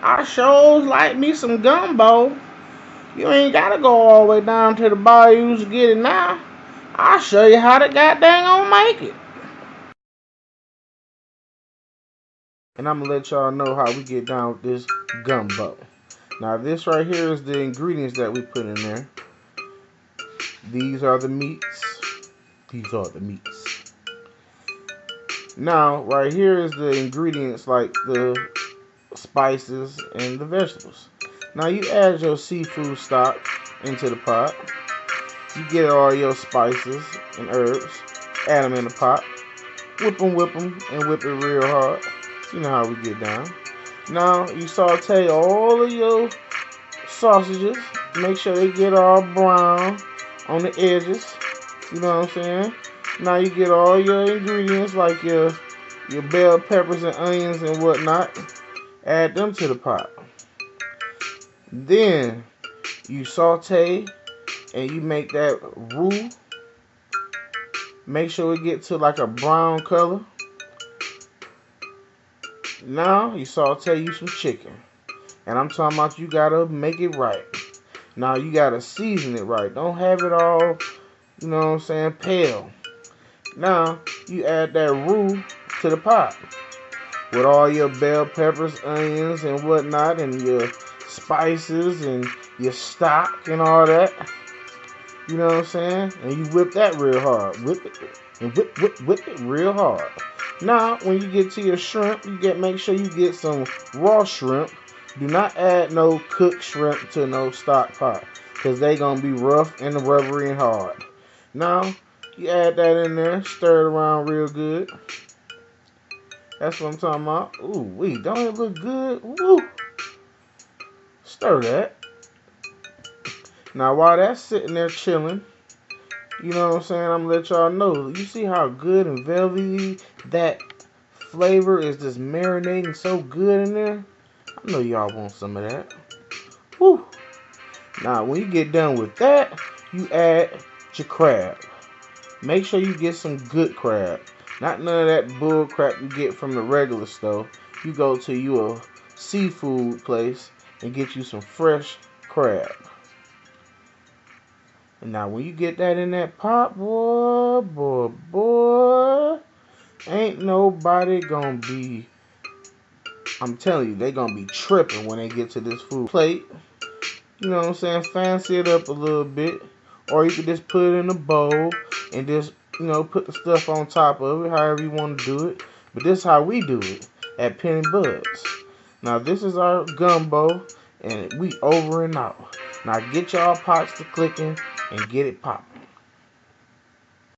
I sure like me some gumbo. You ain't gotta go all the way down to the bayous to get it now. I'll show you how to goddamn on make it. And I'm gonna let y'all know how we get down with this gumbo. Now this right here is the ingredients that we put in there. These are the meats. These are the meats. Now right here is the ingredients like the spices and the vegetables. Now you add your seafood stock into the pot. You get all your spices and herbs, add them in the pot, whip them, and whip it real hard. You know how we get down. Now you saute all of your sausages. Make sure they get all brown on the edges. You know what I'm saying? Now you get all your ingredients like your bell peppers and onions and whatnot. Add them to the pot. Then you saute and you make that roux. Make sure it get to like a brown color. Now you saute you some chicken. And I'm talking about you gotta make it right. Now you gotta season it right. Don't have it all, you know what I'm saying, pale. Now you add that roux to the pot with all your bell peppers, onions, and whatnot, and your spices and your stock and all that. You know what I'm saying? And you whip that real hard. Whip it and whip it real hard. Now, when you get to your shrimp, make sure you get some raw shrimp. Do not add no cooked shrimp to no stock pot, cause they gonna be rough and rubbery and hard. Now, you add that in there, stir it around real good. That's what I'm talking about. Ooh, wait, don't it look good? Woo! Stir that. Now, while that's sitting there chilling, you know what I'm saying, I'm gonna let y'all know. You see how good and velvety that flavor is just marinating so good in there? I know y'all want some of that. Woo! Now, when you get done with that, you add your crab. Make sure you get some good crab. Not none of that bull crap you get from the regular store. You go to your seafood place and get you some fresh crab. And now when you get that in that pot, boy, ain't nobody gonna be, I'm telling you, they gonna be tripping when they get to this food plate. You know what I'm saying? Fancy it up a little bit. Or you could just put it in a bowl and just, put the stuff on top of it, however you want to do it. But this is how we do it at Penny Buds. Now this is our gumbo and we over and out. Now get y'all pots to clicking and get it popping.